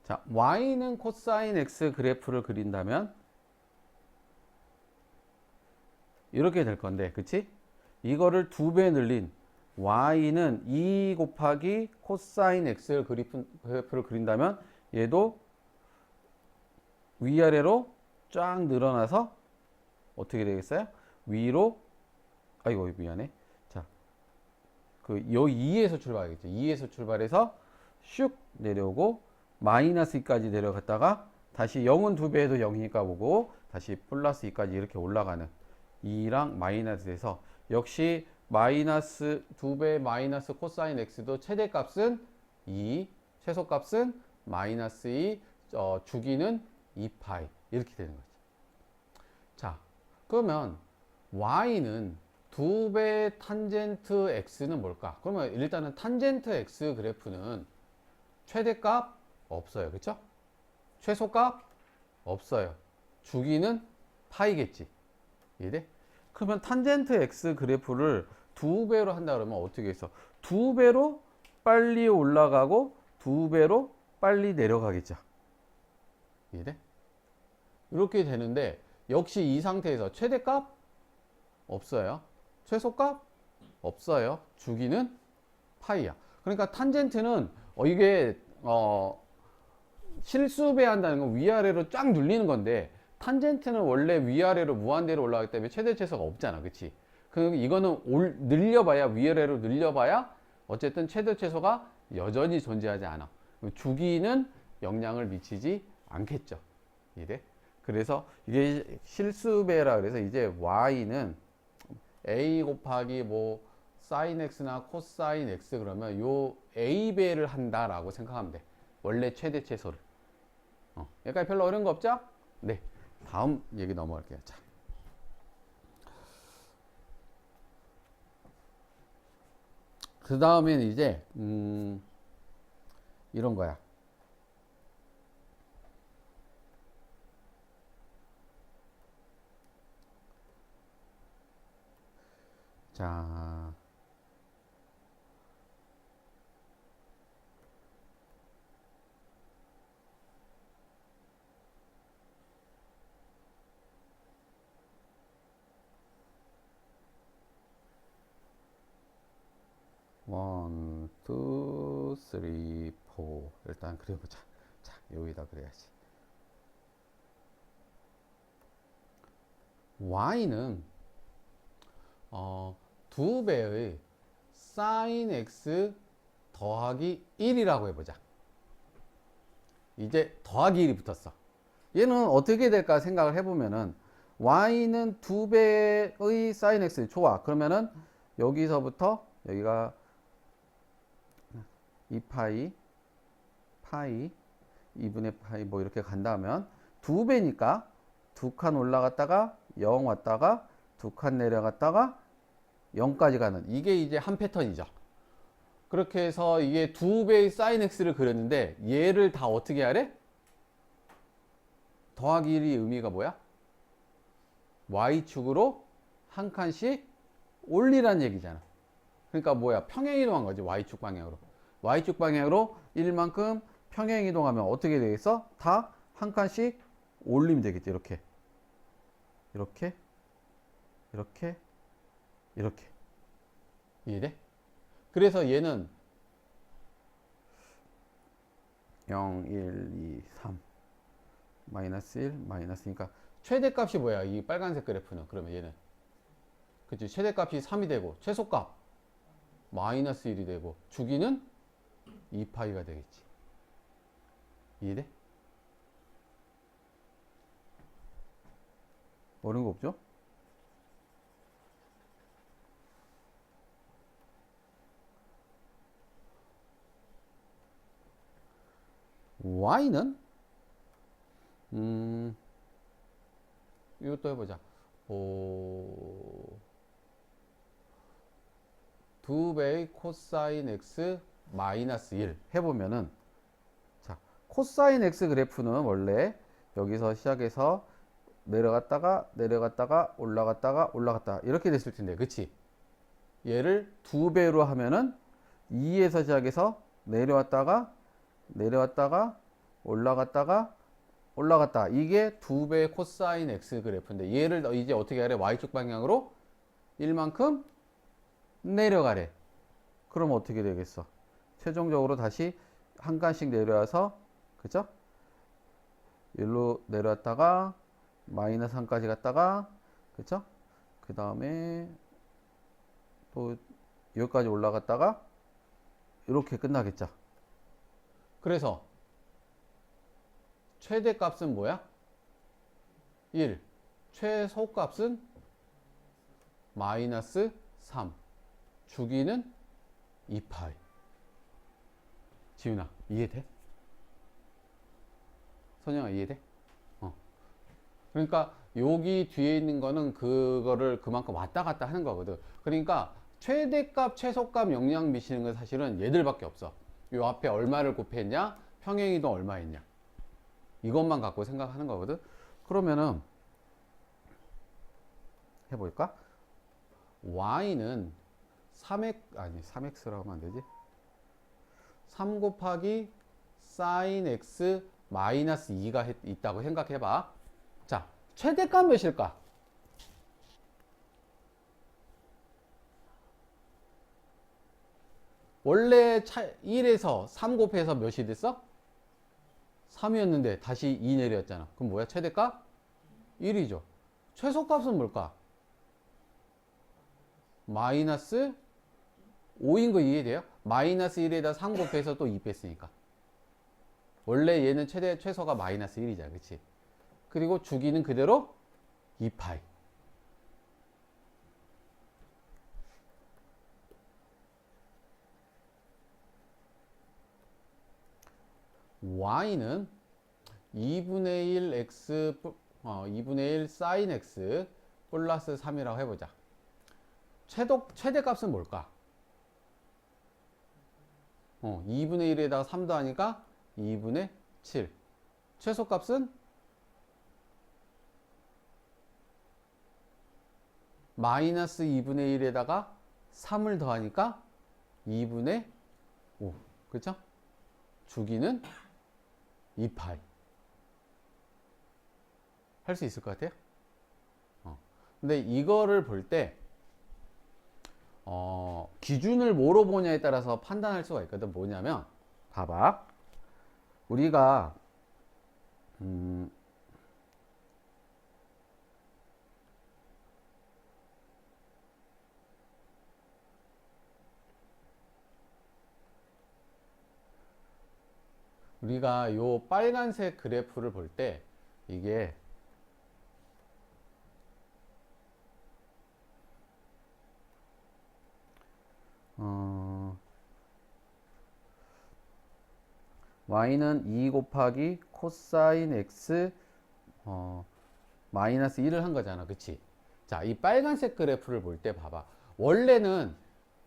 자, y는 코사인 x 그래프를 그린다면 이렇게 될 건데, 그치? 이거를 2배 늘린 y는 2 곱하기 코사인 x 그래프를 그린다면 얘도 위아래로 쫙 늘어나서 어떻게 되겠어요? 위로, 아이고 미안해. 자, 그 요 2에서 출발하겠죠. 2에서 출발해서 슉 내려오고 마이너스 2까지 내려갔다가 다시 0은 2배 해도 0이니까 오고 다시 플러스 2까지 이렇게 올라가는 2랑 마이너스에서 역시 마이너스 2배 마이너스 코사인 x도 최대값은 2, 최소값은 마이너스 2, 주기는 2파이 이렇게 되는 거지. 자, 그러면 y는 2배 탄젠트 x는 뭘까? 그러면 일단은 탄젠트 x 그래프는 최대값 없어요. 그쵸? 최소값 없어요. 주기는 파이겠지. 이해돼? 그러면 탄젠트 x 그래프를 2배로 한다 그러면 어떻게 해서 2배로 빨리 올라가고 2배로 빨리 내려가겠죠. 이해돼? 이렇게 되는데 역시 이 상태에서 최대값 없어요. 최소값 없어요. 주기는 파이야. 그러니까 탄젠트는 이게 실수배한다는 건 위아래로 쫙 눌리는 건데 탄젠트는 원래 위아래로 무한대로 올라가기 때문에 최대 최소가 없잖아. 그치? 이거는 늘려봐야 위아래로 늘려봐야 어쨌든 최대 최소가 여전히 존재하지 않아. 주기는 영향을 미치지 않겠죠. 이래? 그래서 이게 실수배라 그래서 이제 y는 a 곱하기 뭐 sin x나 코사인 x 그러면 요 a배를 한다라고 생각하면 돼. 원래 최대 최소를. 여기까지 별로 어려운 거 없죠? 네. 다음 얘기 넘어갈게요. 자. 그 다음에는 이제 이런 거야. 자, 원, 투, 쓰리, 포. 일단 그려보자. 자, 여기다 그려야지. y는 2배의 sin x 더하기 1이라고 해보자. 이제 더하기 1이 붙었어. 얘는 어떻게 될까 생각을 해보면은 y는 2배의 sin x 좋아. 그러면은 여기서부터 여기가 2파이 파이 2분의 파이 뭐 이렇게 간다면 2배니까 2칸 올라갔다가 0 왔다가 2칸 내려갔다가 0까지 가는 이게 이제 한 패턴이죠. 그렇게 해서 이게 2배의 sin x를 그렸는데 얘를 다 어떻게 하래? 더하기 1이 의미가 뭐야? y축으로 한 칸씩 올리란 얘기잖아. 그러니까 뭐야? 평행이동한 거지. y축 방향으로. y축 방향으로 1만큼 평행이동하면 어떻게 되겠어? 다 한 칸씩 올리면 되겠지. 이렇게 이렇게 이렇게 이렇게. 이해돼? 그래서 얘는 0, 1, 2, 3 마이너스 1, 마이너스니까 최대값이 뭐야? 이 빨간색 그래프는. 그러면 얘는 그치? 최대값이 3이 되고 최소값 마이너스 1이 되고 주기는 2파이가 되겠지. 이해돼? 어려운 거 없죠? y는 이것도 해보자. 2배의 코사인 x 마이너스 1 해보면은 자 코사인 x 그래프는 원래 여기서 시작해서 내려갔다가 내려갔다가 올라갔다가 올라갔다 이렇게 됐을 텐데 그치? 얘를 2배로 하면은 2에서 시작해서 내려왔다가 내려왔다가 올라갔다가 올라갔다. 이게 2배의 코사인 x 그래프인데 얘를 이제 어떻게 하래? y축 방향으로 1만큼 내려가래. 그럼 어떻게 되겠어? 최종적으로 다시 한 칸씩 내려와서 그죠? 일로 내려왔다가 마이너스 3까지 갔다가 그죠? 그 다음에 또 여기까지 올라갔다가 이렇게 끝나겠죠. 그래서 최대값은 뭐야? 1. 최소값은 마이너스 3. 주기는 2파이. 지훈아, 이해돼? 선영아, 이해돼? 그러니까 여기 뒤에 있는 거는 그거를 그만큼 왔다 갔다 하는 거거든. 그러니까 최대값, 최소값 영향 미치는 건 사실은 얘들밖에 없어. 요 앞에 얼마를 곱했냐? 평행이동 얼마였냐? 이것만 갖고 생각하는 거거든. 그러면은 해볼까? y는 3x라고 하면 안 되지? 3 곱하기 sin x 마이너스 2가 있다고 생각해봐. 자, 최대값 몇일까? 원래 1에서 3 곱해서 몇이 됐어? 3이었는데 다시 2 내렸잖아. 그럼 뭐야? 최대값? 1이죠. 최소값은 뭘까? 마이너스 5인 거 이해돼요? 마이너스 1에다 3 곱해서 또 2 뺐으니까. 원래 얘는 최소가 마이너스 1이잖아. 그치? 그리고 주기는 그대로 2파이. y는 2분의 1 x 2분의 1 sin x 플러스 3이라고 해보자. 최대값은 뭘까? 2분의 1에다가 3도 하니까 2분의 7. 최소값은 마이너스 2분의 1에다가 3을 더하니까 2분의 5. 그렇죠? 주기는 2파이. 할 수 있을 것 같아요? 근데 이거를 볼 때 기준을 뭐로 보냐에 따라서 판단할 수가 있거든. 뭐냐면 봐봐. 우리가 요 빨간색 그래프를 볼 때 이게 y는 2 곱하기 코사인 x 마이너스 1을 한 거잖아. 그치? 자, 이 빨간색 그래프를 볼 때 봐봐. 원래는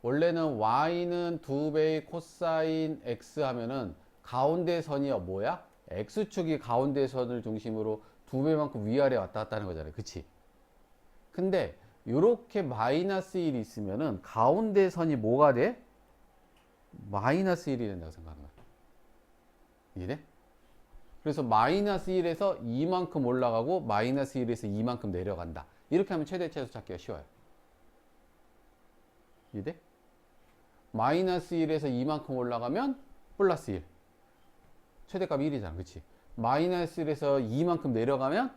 y는 2배의 코사인 x 하면은 가운데 선이 뭐야? x축이 가운데 선을 중심으로 2배만큼 위아래 왔다 갔다 하는 거잖아요. 그치? 근데 요렇게 마이너스 1이 있으면은 가운데 선이 뭐가 돼? 마이너스 1이 된다고 생각하는 거야. 이해돼? 그래서 마이너스 1에서 2만큼 올라가고 마이너스 1에서 2만큼 내려간다. 이렇게 하면 최대 최소 찾기가 쉬워요. 이해돼? 마이너스 1에서 2만큼 올라가면 플러스 1. 최대값 1이잖아. 그치? 마이너스 1에서 2만큼 내려가면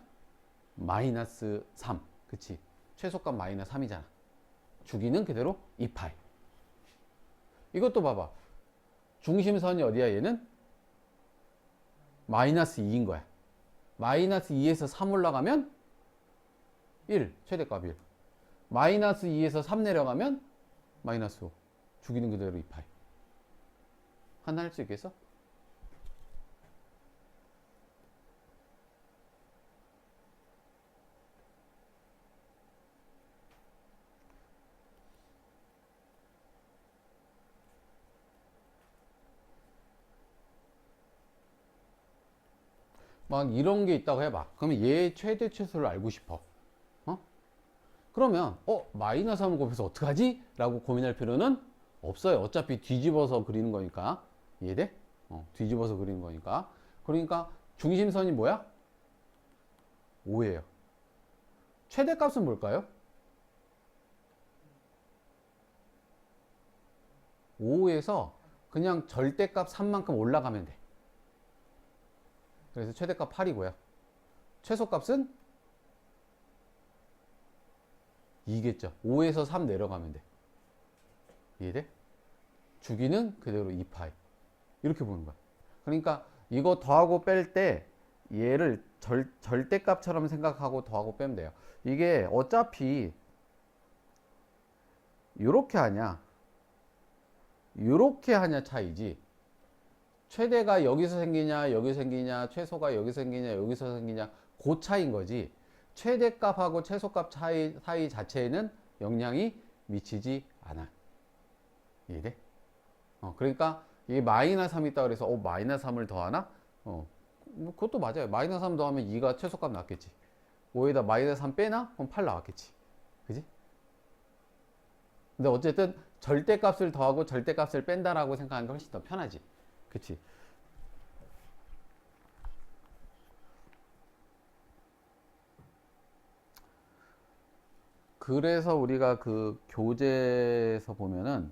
마이너스 3. 그치? 최소값 마이너스 3이잖아. 주기는 그대로 2파이. 이것도 봐봐. 중심선이 어디야 얘는? 마이너스 2인 거야. 마이너스 2에서 3 올라가면 1. 최대값 1. 마이너스 2에서 3 내려가면 마이너스 5. 주기는 그대로 2파이. 하나 할 수 있겠어? 막 이런 게 있다고 해봐. 그러면 얘 최대 최소를 알고 싶어. 그러면 마이너스 3을 곱해서 어떡하지? 라고 고민할 필요는 없어요. 어차피 뒤집어서 그리는 거니까. 이해돼? 뒤집어서 그리는 거니까. 그러니까 중심선이 뭐야? 5예요. 최대값은 뭘까요? 5에서 그냥 절대값 3만큼 올라가면 돼. 그래서 최대값 8이고요. 최소값은 2겠죠. 5에서 3 내려가면 돼. 이해돼? 주기는 그대로 2파이. 이렇게 보는 거야. 그러니까 이거 더하고 뺄 때 얘를 절대값처럼 생각하고 더하고 빼면 돼요. 이게 어차피 이렇게 하냐 이렇게 하냐 차이지, 최대가 여기서 생기냐 여기서 생기냐, 최소가 여기서 생기냐 여기서 생기냐, 그 차이인 거지, 최대값하고 최소값 사이 자체에는 영향이 미치지 않아. 이해돼? 그러니까 이게 마이너스 3이 있다 그래서 마이너스 3을 더하나? 뭐 그것도 맞아요. 마이너스 3 더하면 2가 최소값 나왔겠지. 5에다 마이너스 3 빼나? 그럼 8 나왔겠지. 그지? 근데 어쨌든 절대값을 더하고 절대값을 뺀다라고 생각하는 게 훨씬 더 편하지. 그치? 그래서 우리가 그 교재에서 보면은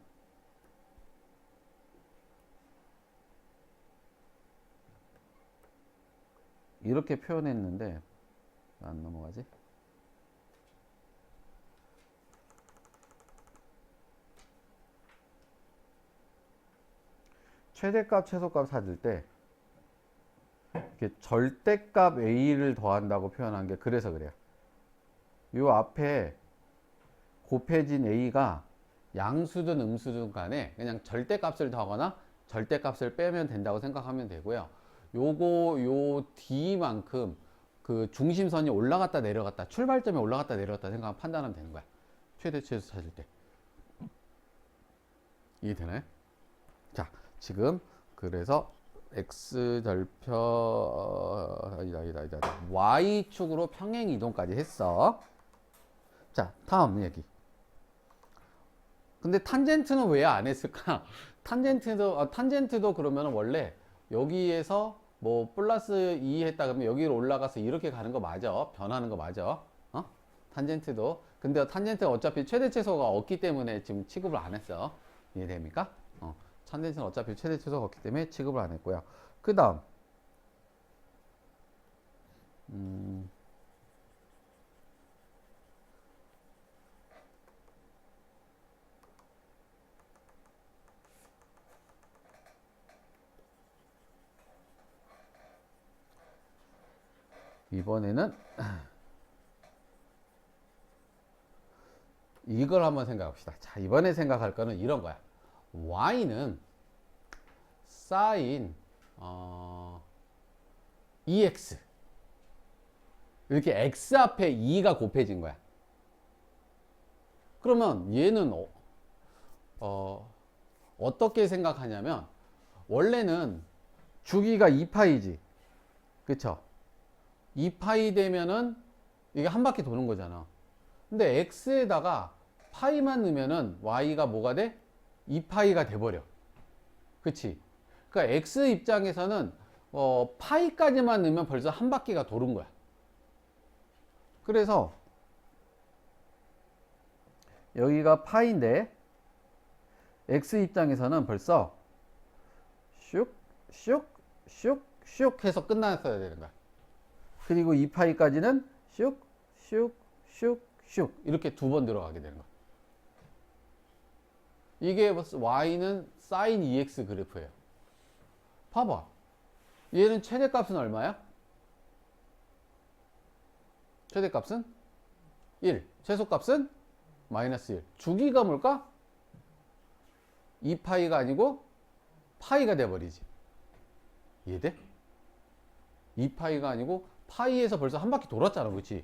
이렇게 표현했는데 안 넘어가지? 최대값, 최소값 찾을 때 이렇게 절대값 A를 더한다고 표현한 게 그래서 그래요. 요 앞에 곱해진 A가 양수든 음수든 간에 그냥 절대값을 더하거나 절대값을 빼면 된다고 생각하면 되고요. 요거 요 D만큼 그 중심선이 올라갔다 내려갔다, 출발점이 올라갔다 내려갔다 생각하면 판단하면 되는 거야. 최대 최소 찾을 때. 이해되나요? 자, 지금 그래서 x절표 아니다 y축으로 평행 이동까지 했어. 자, 다음 얘기. 근데 탄젠트는 왜 안 했을까? 탄젠트도 그러면 원래 여기에서 뭐 플러스 2 했다 그러면 여기로 올라가서 이렇게 가는 거 맞아. 변하는 거 맞아. 탄젠트도. 근데 탄젠트가 어차피 최대 최소가 없기 때문에 지금 취급을 안 했어. 이해됩니까? 탄젠트는 어차피 최대 최소가 없기 때문에 취급을 안 했고요. 그 다음 이번에는 이걸 한번 생각합시다. 자, 이번에 생각할 거는 이런 거야. y는 sin EX, 이렇게 X 앞에 2가 곱해진 거야. 그러면 얘는 어떻게 생각하냐면, 원래는 주기가 2파이지. 그쵸? 2파이 되면은 이게 한 바퀴 도는 거잖아. 근데 X에다가 파이만 넣으면은 Y가 뭐가 돼? 2파이가 돼버려. 그치? 그러니까 X 입장에서는 파이까지만 넣으면 벌써 한 바퀴가 도는 거야. 그래서 여기가 파인데 X 입장에서는 벌써 슉 해서 끝났어야 되는 거야. 그리고 2파이까지는 슉 이렇게 두 번 들어가게 되는 거야. 이게 y는 sin EX 그래프예요. 봐봐. 얘는 최대값은 얼마야? 최대값은 1, 최소값은 마이너스 1. 주기가 뭘까? 2파이가 아니고 파이가 돼버리지. 이해돼? 2파이가 아니고 파이에서 벌써 한 바퀴 돌았잖아. 그치?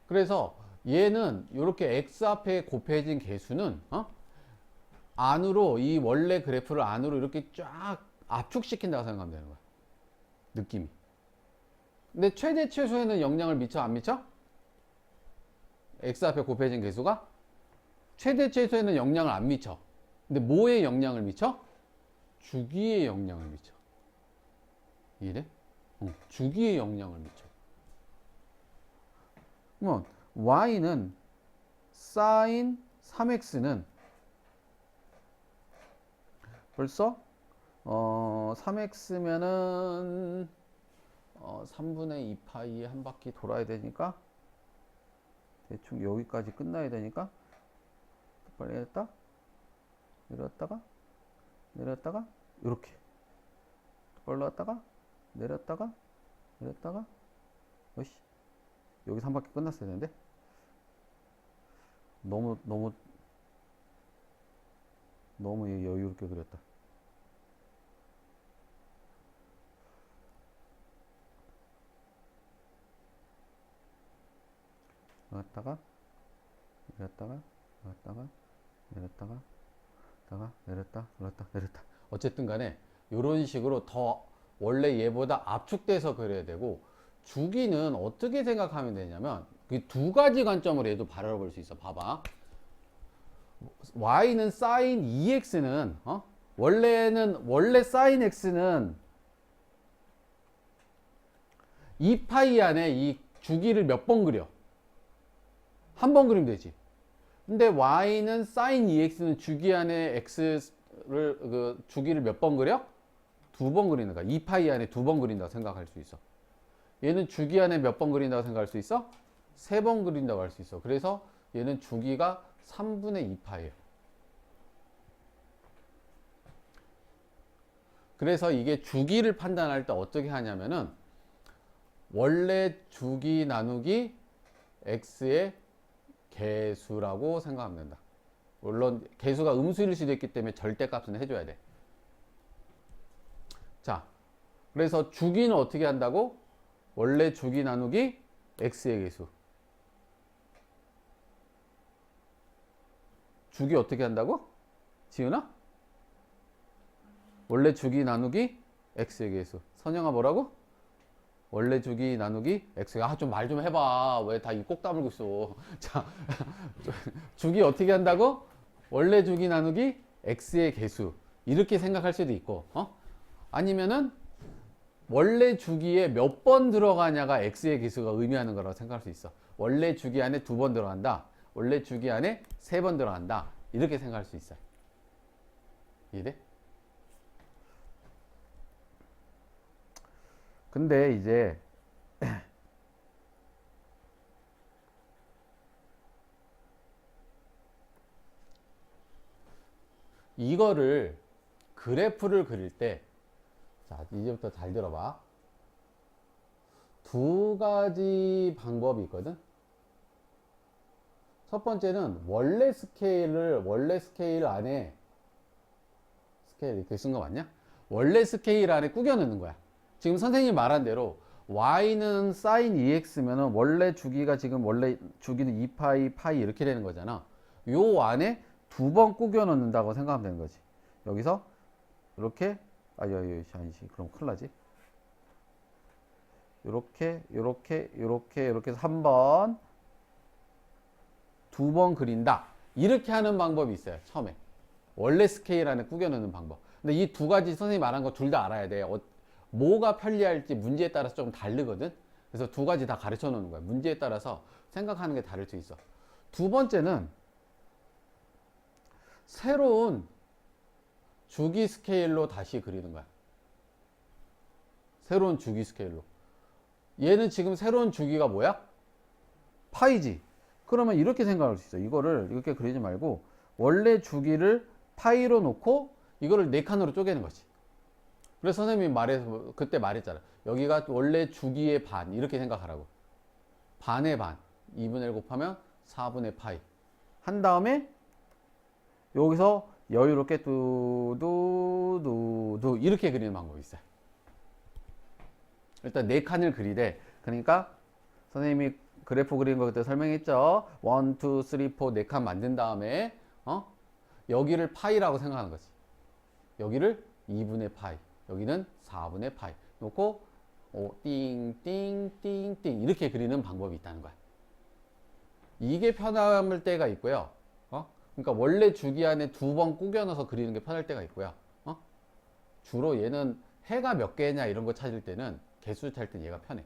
그래서 얘는 이렇게 x 앞에 곱해진 개수는 안으로, 이 원래 그래프를 안으로 이렇게 쫙 압축시킨다고 생각하면 되는 거야. 느낌이. 근데 최대 최소에는 영향을 미쳐 안 미쳐? x 앞에 곱해진 개수가 최대 최소에는 영향을 안 미쳐. 근데 뭐에 영향을 미쳐? 주기에 영향을 미쳐. 이래? 주기에 영향을 미쳐. 그러면 y는 sin 3x는 벌써 3x면은 3분의 2파이에 한 바퀴 돌아야 되니까 대충 여기까지 끝나야 되니까 빨리 내렸다 내렸다가 내렸다가 이렇게 올라갔다가 내렸다가 내렸다가 어이씨 여기서 한 바퀴 끝났어야 되는데 너무 여유롭게 그렸다. 올라갔다가 내렸다가 올라갔다가 내렸다가 내렸다 올랐다 내렸다. 어쨌든 간에 이런 식으로 더 원래 얘보다 압축돼서 그려야 되고, 주기는 어떻게 생각하면 되냐면 그 두 가지 관점으로 얘도 바라볼 수 있어. 봐봐. y는 sin 2x는 원래 sin x는 2파이 안에 이 주기를 몇 번 그려? 한 번 그리면 되지. 근데 y는 sin 2x는 주기 안에 x를 주기를 몇 번 그려? 두 번 그리는 거야. 2파이 안에 두 번 그린다고 생각할 수 있어. 얘는 주기 안에 몇 번 그린다고 생각할 수 있어? 세 번 그린다고 할 수 있어. 그래서 얘는 주기가 3분의 2파예요. 그래서 이게 주기를 판단할 때 어떻게 하냐면은 원래 주기 나누기 x의 개수라고 생각하면 된다. 물론 개수가 음수일 수도 있기 때문에 절대값은 해줘야 돼. 자, 그래서 주기는 어떻게 한다고? 원래 주기 나누기 x의 개수. 주기 어떻게 한다고? 지은아? 원래 주기 나누기 x의 개수. 선영아 뭐라고? 원래 주기 나누기 x. 좀 말 좀 해봐. 왜 다 이 꼭 다물고 있어. 자, 주기 어떻게 한다고? 원래 주기 나누기 x의 개수. 이렇게 생각할 수도 있고, 아니면은 원래 주기에 몇 번 들어가냐가 x의 개수가 의미하는 거라고 생각할 수 있어. 원래 주기 안에 두 번 들어간다. 원래 주기 안에 세 번 들어간다. 이렇게 생각할 수 있어요. 이해돼? 근데 이제 이거를 그래프를 그릴 때, 자, 이제부터 잘 들어봐. 두 가지 방법이 있거든. 첫 번째는 원래 스케일 안에 스케일 이렇게 쓴 거 맞냐? 원래 스케일 안에 꾸겨 넣는 거야. 지금 선생님이 말한 대로 y는 sin 2x면은 원래 주기가 지금 원래 주기는 2파이 파이 이렇게 되는 거잖아. 요 안에 두 번 꾸겨 넣는다고 생각하면 되는 거지. 여기서 이렇게 아니지 그럼 큰일 나지. 이렇게 해서 한 번, 두 번 그린다. 이렇게 하는 방법이 있어요. 처음에 원래 스케일 안에 꾸겨 넣는 방법. 근데 이 두 가지 선생님이 말한 거 둘 다 알아야 돼. 뭐가 편리할지 문제에 따라서 좀 다르거든. 그래서 두 가지 다 가르쳐 놓는 거야. 문제에 따라서 생각하는 게 다를 수 있어. 두 번째는 새로운 주기 스케일로 다시 그리는 거야. 새로운 주기 스케일로. 얘는 지금 새로운 주기가 뭐야? 파이지. 그러면 이렇게 생각할 수 있어. 이거를 이렇게 그리지 말고 원래 주기를 파이로 놓고 이거를 네 칸으로 쪼개는 거지. 그래서 선생님이 그때 말했잖아. 여기가 원래 주기의 반 이렇게 생각하라고. 반의 반 2분의 1 곱하면 4분의 파이 한 다음에 여기서 여유롭게 뚜두두두 이렇게 그리는 방법이 있어요. 일단 네 칸을 그리되, 그러니까 선생님이 그래프 그리는 거 그때 설명했죠. 1, 2, 3, 4 네 칸 만든 다음에 여기를 파이라고 생각하는 거지. 여기를 2분의 파이, 여기는 4분의 파이 놓고 띵띵띵띵 이렇게 그리는 방법이 있다는 거야. 이게 편할 때가 있고요. 그러니까 원래 주기 안에 두 번 꾸겨 넣어서 그리는 게 편할 때가 있고요. 주로 얘는 해가 몇 개냐 이런 거 찾을 때는 개수 찰 때 얘가 편해.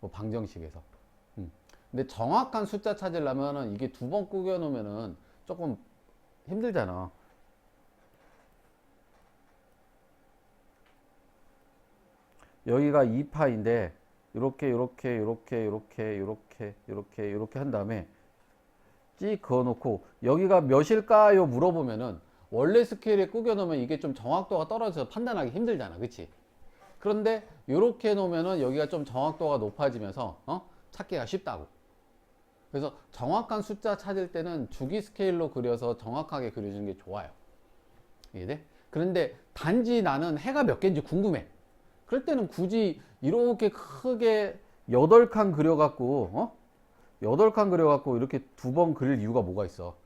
뭐 방정식에서. 근데 정확한 숫자 찾으려면은 이게 두 번 꾸겨 놓으면은 조금 힘들잖아. 여기가 2파인데 이렇게 한 다음에 찍 그어 놓고 여기가 몇일까요 물어보면은 원래 스케일에 꾸겨 놓으면 이게 좀 정확도가 떨어져서 판단하기 힘들잖아. 그치? 그런데 이렇게 놓으면은 여기가 좀 정확도가 높아지면서 찾기가 쉽다고. 그래서 정확한 숫자 찾을 때는 주기 스케일로 그려서 정확하게 그려주는 게 좋아요. 이해돼? 그런데 단지 나는 해가 몇 개인지 궁금해. 그럴 때는 굳이 이렇게 크게 8칸 그려갖고 8칸 그려갖고 이렇게 두 번 그릴 이유가 뭐가 있어.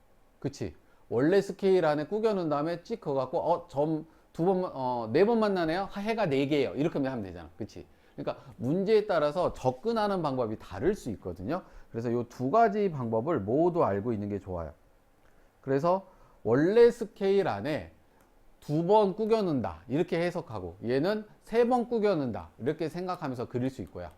그치? 원래 스케일 안에 꾸겨 놓은 다음에 찍 그어갖고 점 두 번, 네 번 만나네요? 해가 4개예요. 이렇게 하면 되잖아. 그치? 그러니까 문제에 따라서 접근하는 방법이 다를 수 있거든요. 그래서 이 두 가지 방법을 모두 알고 있는 게 좋아요. 그래서 원래 스케일 안에 두 번 꾸겨 넣는다 이렇게 해석하고 얘는 세 번 꾸겨 넣는다 이렇게 생각하면서 그릴 수 있고요.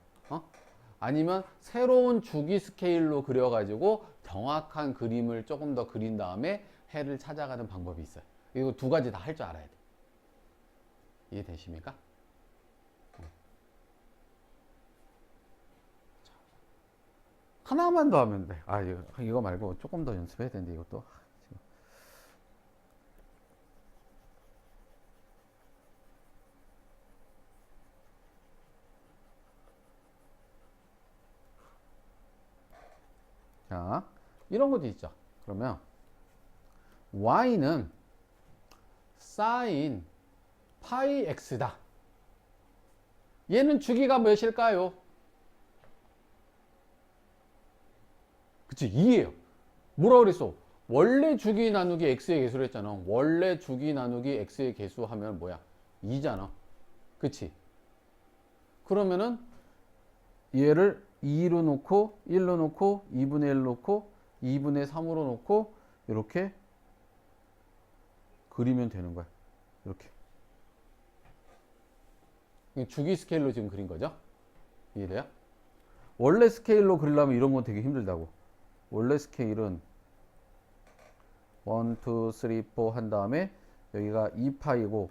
아니면 새로운 주기 스케일로 그려 가지고 정확한 그림을 조금 더 그린 다음에 해를 찾아가는 방법이 있어요. 이거 두 가지 다 할 줄 알아야 돼. 이해되십니까? 하나만 더 하면 돼. 이거 말고 조금 더 연습해야 되는데 이것도. 자, 이런 것도 있죠. 그러면 y는 sin 파이 x다. 얘는 주기가 몇일까요? 그치, 2예요. 뭐라 그랬어? 원래 주기 나누기 x의 개수를 했잖아. 원래 주기 나누기 x의 개수 하면 뭐야? 2잖아. 그치? 그러면은 얘를 2로 놓고 1로 놓고 2분의 1 놓고 2분의 3으로 놓고 이렇게 그리면 되는 거야. 이렇게. 주기 스케일로 지금 그린 거죠? 이해돼요? 원래 스케일로 그리려면 이런 건 되게 힘들다고. 원래 스케일은 1, 2, 3, 4 한 다음에 여기가 2파이고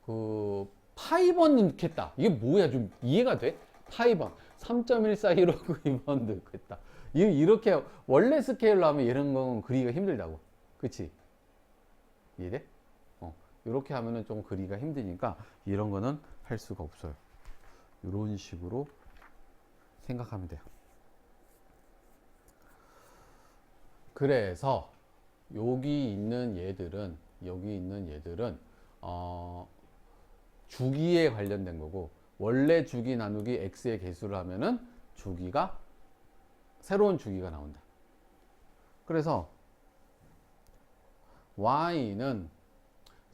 그 파이번 넣겠다. 이게 뭐야? 좀 이해가 돼? 파이번 3.1415 2번 넣겠다. 이렇게 원래 스케일로 하면 이런 건 그리기가 힘들다고. 그치? 이해돼? 이렇게 하면은 좀 그리기가 힘드니까 이런 거는 할 수가 없어요. 이런 식으로 생각하면 돼요. 그래서 여기 있는 얘들은 주기에 관련된 거고 원래 주기 나누기 x의 개수를 하면은 주기가 새로운 주기가 나온다. 그래서 y는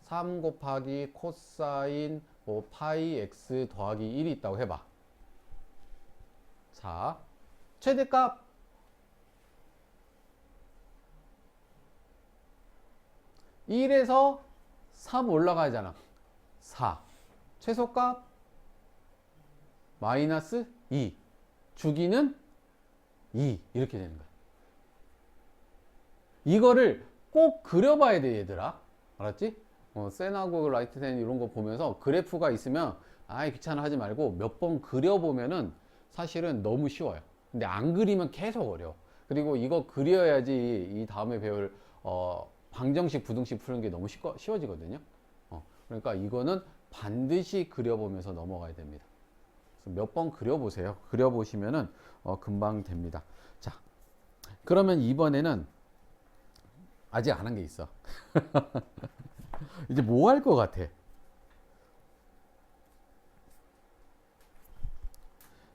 3 곱하기 코사인 뭐 파이 x 더하기 1이 있다고 해봐. 자, 최대값 1에서 3 올라가잖아. 4. 최소값 마이너스 2. 주기는 2. 이렇게 되는 거야. 이거를 꼭 그려봐야 돼, 얘들아. 알았지? 세나고 라이트센 이런 거 보면서 그래프가 있으면 귀찮아 하지 말고 몇 번 그려보면은 사실은 너무 쉬워요. 근데 안 그리면 계속 어려워. 그리고 이거 그려야지 이 다음에 배울 방정식, 부등식 푸는 게 너무 쉬워지거든요. 그러니까 이거는 반드시 그려보면서 넘어가야 됩니다. 몇 번 그려보세요. 그려보시면은 금방 됩니다. 자, 그러면 이번에는 아직 안 한 게 있어. 이제 뭐 할 것 같아?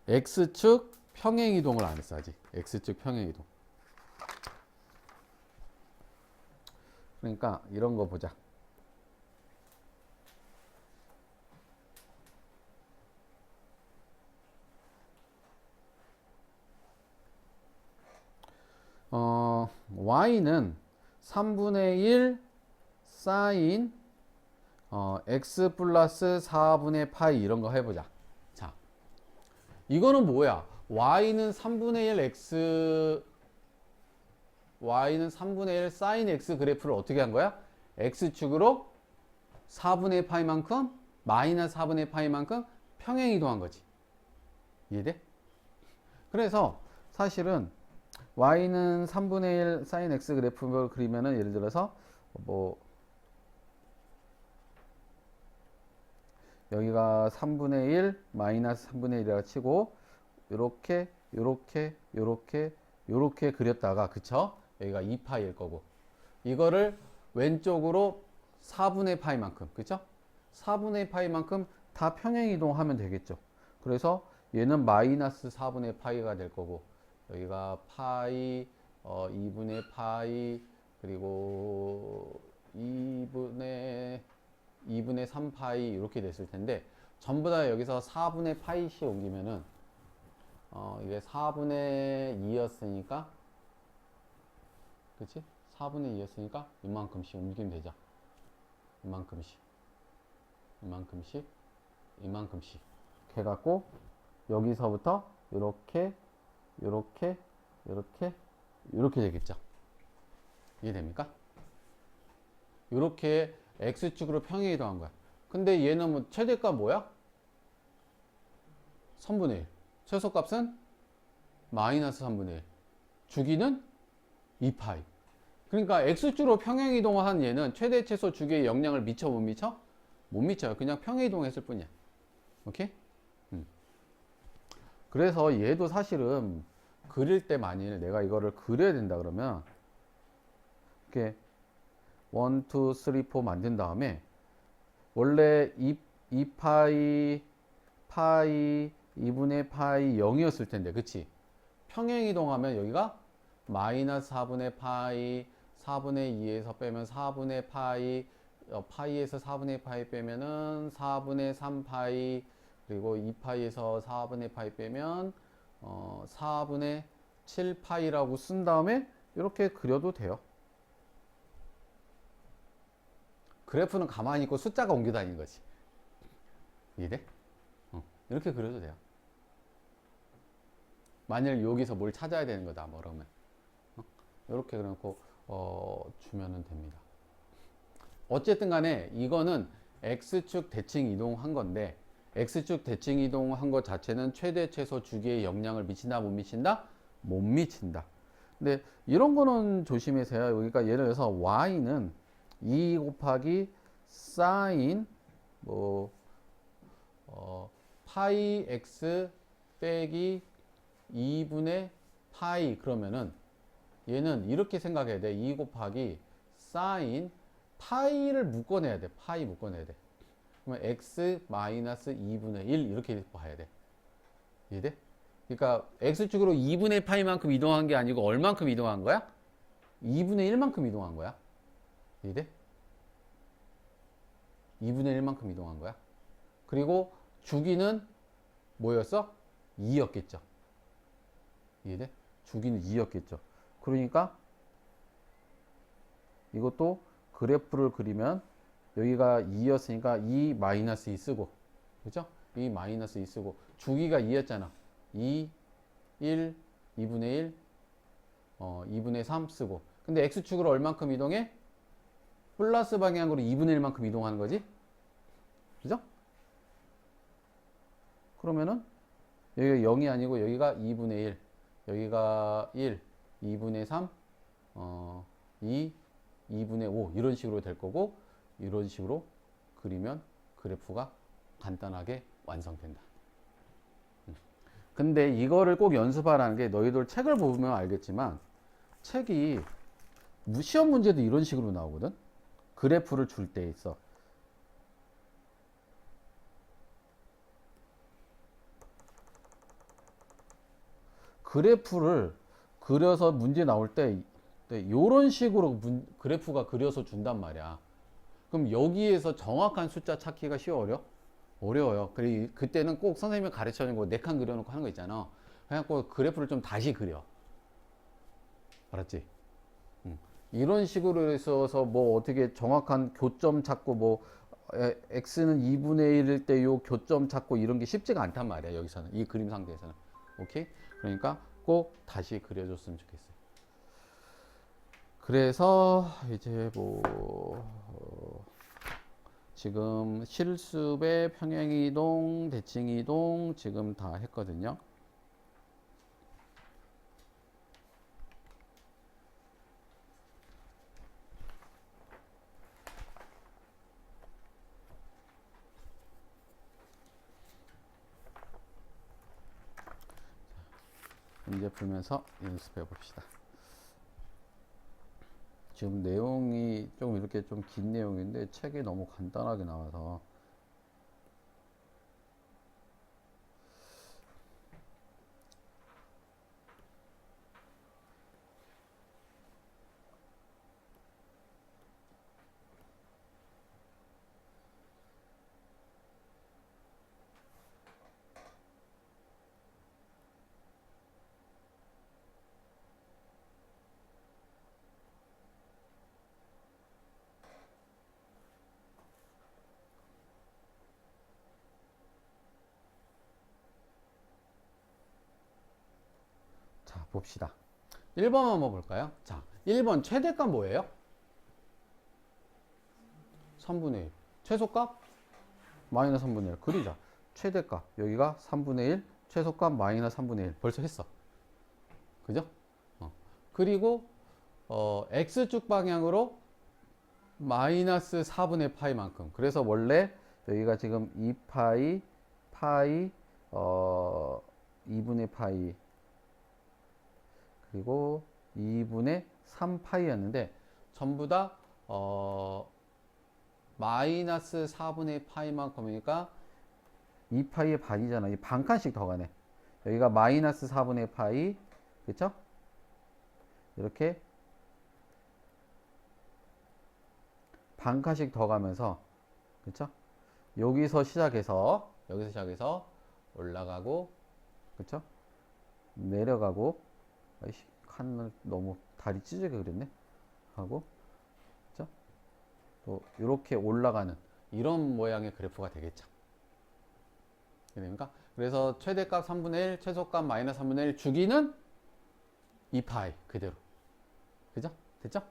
X축 평행이동을 안 했어, 아직. X축 평행이동. 그러니까 이런 거 보자. y는 3분의 1 사인 x 플러스 4분의 파이 이런 거 해보자. 자, 이거는 뭐야? y는 3분의 1 x y는 3분의 1 sin x 그래프를 어떻게 한 거야? x축으로 4분의 파이만큼 마이너스 4분의 파이만큼 평행 이동한 거지. 이해돼? 그래서 사실은 y는 3분의 1 sin x 그래프를 그리면은 예를 들어서 뭐 여기가 3분의 1 마이너스 3분의 1이라고 치고 요렇게 요렇게 요렇게 요렇게 그렸다가 그쵸? 여기가 2파이일 거고 이거를 왼쪽으로 4분의 파이만큼 그쵸? 4분의 파이만큼 다 평행 이동하면 되겠죠. 그래서 얘는 마이너스 4분의 파이가 될 거고 여기가 파이 2분의 파이 그리고 2분의 3파이 이렇게 됐을 텐데 전부 다 여기서 4분의 파이씩 옮기면은 이게 4분의 2였으니까 그치? 4분의 2였으니까 이만큼씩 옮기면 되죠. 이만큼씩 이만큼씩 이만큼씩 해갖고 여기서부터 이렇게 이렇게 이렇게 이렇게 되겠죠. 이해됩니까? 이렇게 x축으로 평행 이동한 거야. 근데 얘는 뭐 최대값 뭐야? 3분의 1 최소값은 마이너스 3분의 1 주기는 2파이 그러니까 x축으로 평행 이동한 얘는 최대 최소 주기에 영향을 미쳐 못 미쳐? 못 미쳐요. 그냥 평행 이동했을 뿐이야. 오케이? 그래서 얘도 사실은 그릴 때 만일 내가 이거를 그려야 된다 그러면 이렇게 1, 2, 3, 4 만든 다음에 원래 2파이 파이 2분의 파이 0이었을 텐데 그치? 평행 이동하면 여기가 마이너스 4분의 파이 4분의 2에서 빼면 4분의 파이 파이에서 4분의 파이 빼면은 4분의 3파이 그리고 2파이에서 4분의 파이 빼면 4분의 7파이라고 쓴 다음에 이렇게 그려도 돼요. 그래프는 가만히 있고 숫자가 옮겨 다니는 거지. 이해돼? 이렇게 그려도 돼요. 만일 여기서 뭘 찾아야 되는 거다 뭐 그러면 이렇게 그려놓고 주면은 됩니다. 어쨌든 간에 이거는 x축 대칭 이동한 건데 x축 대칭 이동한 것 자체는 최대 최소 주기에 영향을 미친다 못 미친다? 못 미친다. 근데 이런 거는 조심하세요. 그러니까 예를 들어서 y는 2 곱하기 sin 파이 x 빼기 2분의 파이 그러면은 얘는 이렇게 생각해야 돼. 2 곱하기 sin 파이를 묶어내야 돼. 파이 묶어내야 돼. 그러면 x 마이너스 2분의 1 이렇게 봐야 돼. 이해돼? 그러니까 x축으로 2분의 파이만큼 이동한 게 아니고 얼만큼 이동한 거야? 2분의 1만큼 이동한 거야. 이해돼? 2분의 1만큼 이동한 거야. 그리고 주기는 뭐였어? 2였겠죠. 이해돼? 주기는 2였겠죠. 그러니까 이것도 그래프를 그리면 여기가 2였으니까 2 마이너스 2 쓰고 그죠? 2 마이너스 2 쓰고 주기가 2였잖아. 2, 1, 2분의 1, 2분의 3 쓰고 근데 x축으로 얼만큼 이동해? 플러스 방향으로 2분의 1만큼 이동하는 거지? 그죠? 그러면은 여기가 0이 아니고 여기가 2분의 1 여기가 1 2분의 3 2 2분의 5 이런 식으로 될 거고 이런 식으로 그리면 그래프가 간단하게 완성된다. 근데 이거를 꼭 연습하라는 게 너희들 책을 보면 알겠지만 책이 시험 문제도 이런 식으로 나오거든. 그래프를 줄 때 있어. 그래프를 그려서 문제 나올 때 이런 식으로 그래프가 그려서 준단 말이야. 그럼 여기에서 정확한 숫자 찾기가 쉬워 어려워요. 그때는 꼭 선생님이 가르쳐주는 거 4칸 그려놓고 하는 거 있잖아. 그냥 꼭 그래프를 좀 다시 그려. 알았지? 이런 식으로 해서 뭐 어떻게 정확한 교점 찾고 뭐 x는 2분의 1일 때 요 교점 찾고 이런 게 쉽지가 않단 말이야. 여기서는 이 그림 상태에서는. 오케이? 그러니까 꼭 다시 그려줬으면 좋겠어요. 그래서 이제 뭐 지금 실습의 평행이동, 대칭이동 지금 다 했거든요. 문제 풀면서 연습해 봅시다. 지금 내용이 좀 이렇게 좀 긴 내용인데 책이 너무 간단하게 나와서 자 봅시다. 1번 한번 볼까요? 자 1번 최대값 뭐예요? 3분의 1 최소값 마이너스 3분의 1 그리자. 최대값 여기가 3분의 1 최소값 마이너스 3분의 1 벌써 했어. 그죠? 그리고 x축 방향으로 마이너스 4분의 파이만큼. 그래서 원래 여기가 지금 2파이 파이 2분의 파이 그리고 2분의 3파이였는데 전부 다 마이너스 4분의 파이만큼이니까 2파이의 반이잖아. 이 반칸씩 더 가네. 여기가 마이너스 4분의 파이 그쵸? 이렇게 반칸씩 더 가면서 그쵸? 여기서 시작해서 올라가고 그쵸? 내려가고 아이씨 칸을 너무 다리 찢어게 그렸네 하고 그쵸? 또 이렇게 올라가는 이런 모양의 그래프가 되겠죠. 됩니까? 그래서 최대값 3분의 1 최소값 마이너스 3분의 1 주기는 2파이 그대로 그죠? 됐죠?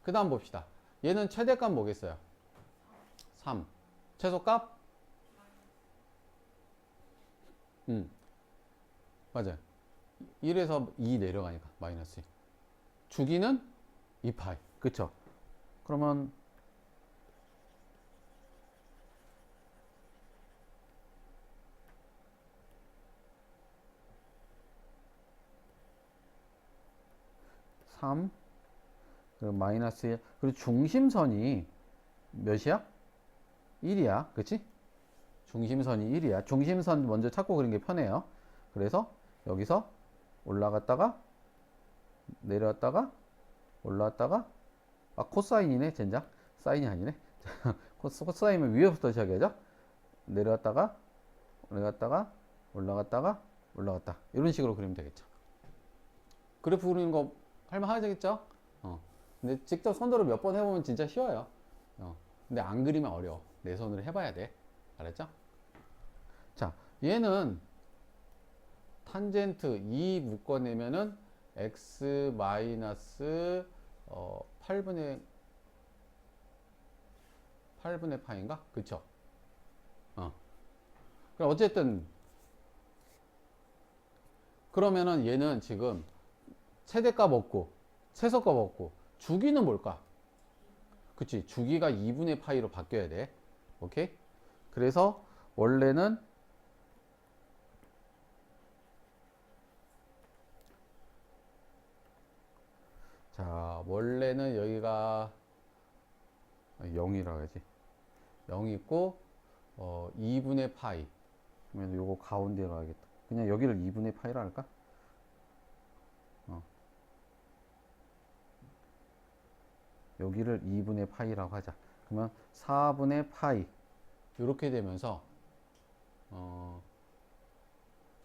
그 다음 봅시다. 얘는 최대값 뭐겠어요? 3 최소값? 맞아요. 1에서 2 내려가니까 마이너스 2 주기는 2파이 그쵸? 그러면 3 그리고 마이너스 1 그리고 중심선이 몇이야? 1이야 그치? 중심선이 1이야 중심선 먼저 찾고 그린 게 편해요. 그래서 여기서 올라갔다가 내려왔다가 올라왔다가 코사인이네 젠장 사인이 아니네 코사인은 위에부터 시작해야죠. 내려왔다가 올라갔다가 올라갔다가 올라갔다 이런 식으로 그리면 되겠죠. 그래프 그리는 거 할만하겠죠? 근데 직접 손으로 몇 번 해보면 진짜 쉬워요. 근데 안 그리면 어려워. 내 손으로 해봐야 돼. 알았죠? 자, 얘는 탄젠트 2 묶어내면은 x 마이너스 8분의 파인가? 그쵸? 그럼 어쨌든 그러면은 얘는 지금 최대값 없고 최소값 없고 주기는 뭘까? 그치 주기가 2분의 파이로 바뀌어야 돼. 오케이? 그래서 원래는 자 원래는 여기가 0이라고 해야지 0 있고 2분의 파이 그러면 요거 가운데 가야겠다. 그냥 여기를 2분의 파이라 할까? 여기를 2분의 파이라고 하자. 그러면 4분의 파이 이렇게 되면서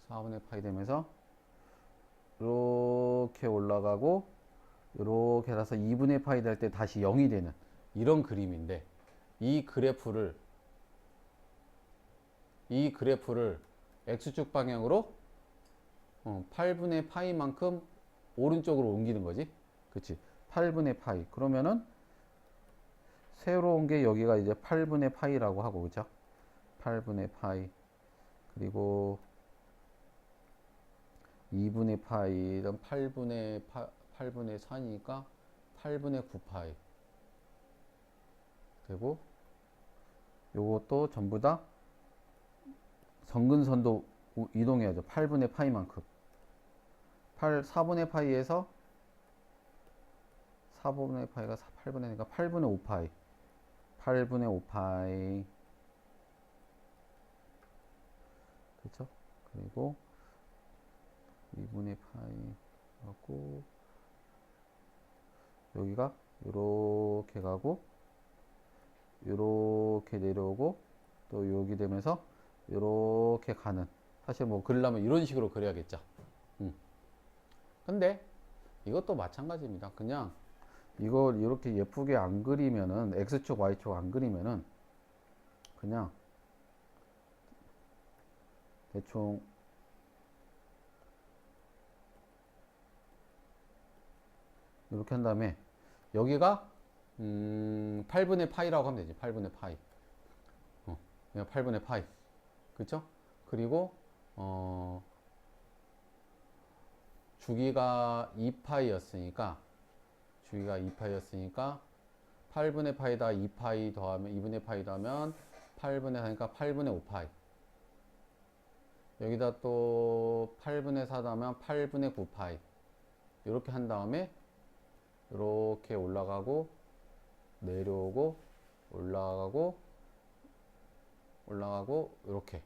4분의 파이 되면서 이렇게 올라가고 이렇게 해서 2분의 파이 될 때 다시 0이 되는 이런 그림인데 이 그래프를 x축 방향으로 8분의 파이만큼 오른쪽으로 옮기는 거지. 그치? 8분의 파이. 그러면은 새로운 게 여기가 이제 8분의 파이라고 하고, 그죠? 8분의 파이. 그리고 2분의 파이는 8분의 4니까 8분의 9파이 되고, 요것도 전부 다 정근선도 이동해야죠. 8분의 파이만큼. 4분의 파이에서 4분의 파이가 8분의니까 8분의 5파이. 8분의 5파이. 그렇죠? 그리고 2분의 파이 하고 여기가 요렇게 가고 요렇게 내려오고 또 여기 되면서 요렇게 가는, 사실 뭐 그리려면 이런 식으로 그려야겠죠. 근데 이것도 마찬가지입니다. 그냥 이걸 이렇게 예쁘게 안 그리면은, x축 y축 안 그리면은 그냥 대충 이렇게 한 다음에 여기가 8분의 파이라고 하면 되지. 8분의 파이. 그냥 8분의 파이. 그쵸? 그리고 주기가 2파이였으니까 8분의 파이다 2파이 더하면 2분의 파이 더하면 8분의 4니까 8분의 5파이. 여기다 또 8분의 4 더하면 8분의 9파이. 이렇게 한 다음에 이렇게 올라가고 내려오고 올라가고 이렇게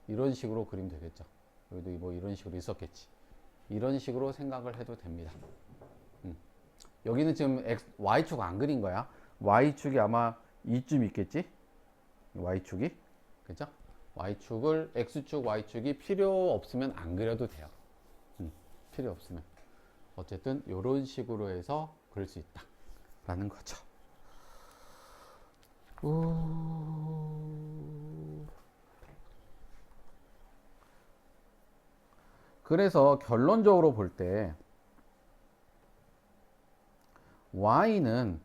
이런 식으로 그리면 되겠죠. 여기도 뭐 이런 식으로 있었겠지. 이런 식으로 생각을 해도 됩니다. 여기는 지금 y축 안 그린 거야. y축이 아마 이쯤 있겠지. y축이, 그죠? y축을 x축 y축이 필요 없으면 안 그려도 돼요. 필요 없으면 어쨌든 이런 식으로 해서 그릴 수 있다 라는 거죠. 그래서 결론적으로 볼 때 y는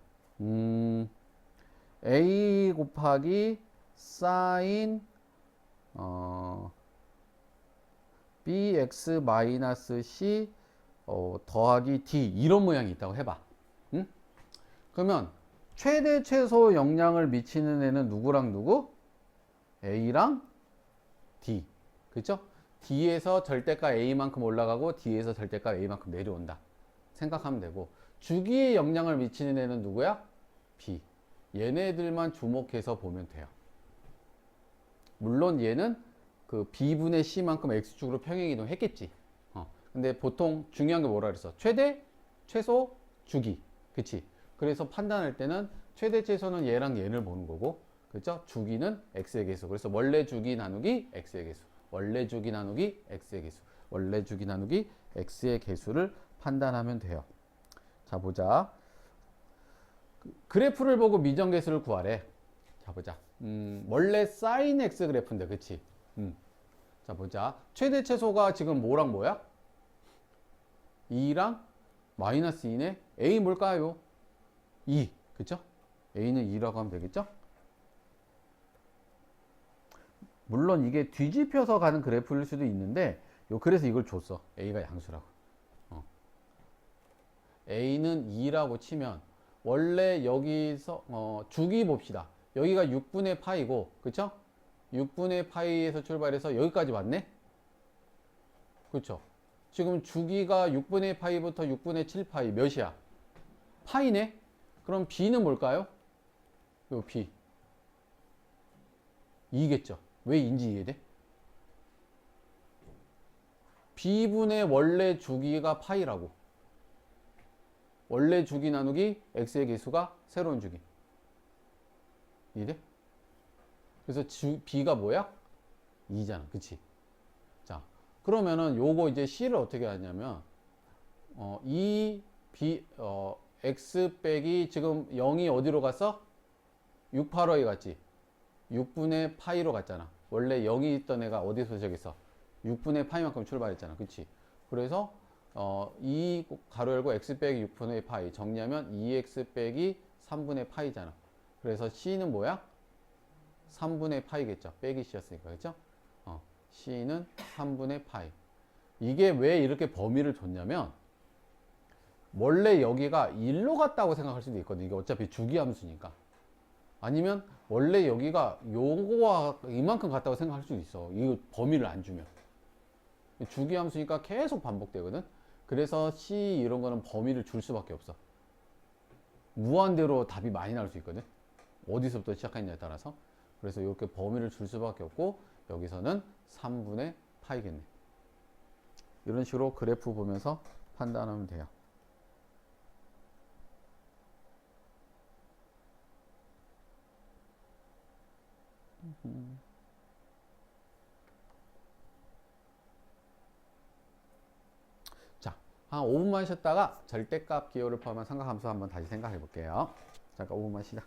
a 곱하기 사인 bx 마이너스 c 더하기 d 이런 모양이 있다고 해봐. 응? 그러면 최대 최소 영향을 미치는 애는 누구랑 누구? a랑 d. 그쵸? d에서 절대값 a만큼 올라가고 d에서 절대값 a만큼 내려온다 생각하면 되고, 주기에 영향을 미치는 애는 누구야? b. 얘네들만 주목해서 보면 돼요. 물론 얘는 그 b분의 c만큼 x축으로 평행이동 했겠지. 근데 보통 중요한 게 뭐라 그랬어? 최대, 최소, 주기. 그치? 그래서 판단할 때는 최대, 최소는 얘랑 얘를 보는 거고, 그죠? 주기는 x의 개수. 그래서 원래 주기 나누기 x의 개수. 원래 주기 나누기 x의 개수. 원래 주기 나누기 x의 개수를 판단하면 돼요. 자, 보자. 그래프를 보고 미정계수를 구하래. 자, 보자. 원래 sin x 그래프인데, 그치? 자, 보자. 최대 최소가 지금 뭐랑 뭐야? 2랑 마이너스 2네. A 뭘까요? 2. 그쵸? A는 2라고 하면 되겠죠? 물론 이게 뒤집혀서 가는 그래프일 수도 있는데, 그래서 이걸 줬어. A가 양수라고. A는 2라고 치면, 원래 여기서, 주기 봅시다. 여기가 6분의 파이고, 그쵸? 6분의 파이에서 출발해서 여기까지 왔네? 그쵸? 지금 주기가 6분의 파이부터 6분의 7파이 몇이야? 파이네? 그럼 b는 뭘까요? 요 b 2겠죠. 왜 인지 이해돼? b분의 원래 주기가 파이라고. 원래 주기 나누기 x의 개수가 새로운 주기. 이해돼? 그래서 b가 뭐야? 2잖아. 그치? 자, 그러면은 요거 이제 c를 어떻게 하냐면 x 빼기 지금 0이 어디로 갔어? 6, 8, 5에 갔지. 6분의 파이로 갔잖아. 원래 0이 있던 애가 어디서 시작했어? 6분의 파이만큼 출발했잖아. 그치? 그래서 이 가로 열고 x 빼기 6분의 파이 정리하면 2x 빼기 3분의 파이잖아. 그래서 c는 뭐야? 3분의 파이겠죠. 빼기 c였으니까. 그죠? c는 3분의 파이. 이게 왜 이렇게 범위를 줬냐면 원래 여기가 1로 갔다고 생각할 수도 있거든. 이게 어차피 주기함수니까. 아니면 원래 여기가 요거와 이만큼 같다고 생각할 수도 있어. 이 범위를 안 주면. 주기함수니까 계속 반복되거든. 그래서 C 이런 거는 범위를 줄 수밖에 없어. 무한대로 답이 많이 나올 수 있거든. 어디서부터 시작했냐에 따라서. 그래서 이렇게 범위를 줄 수밖에 없고 여기서는 3분의 파이겠네. 이런 식으로 그래프 보면서 판단하면 돼요. 자, 한 5분만 쉬었다가 절대값 기호를 포함한 삼각함수 한번 다시 생각해 볼게요. 잠깐 5분만 쉬자.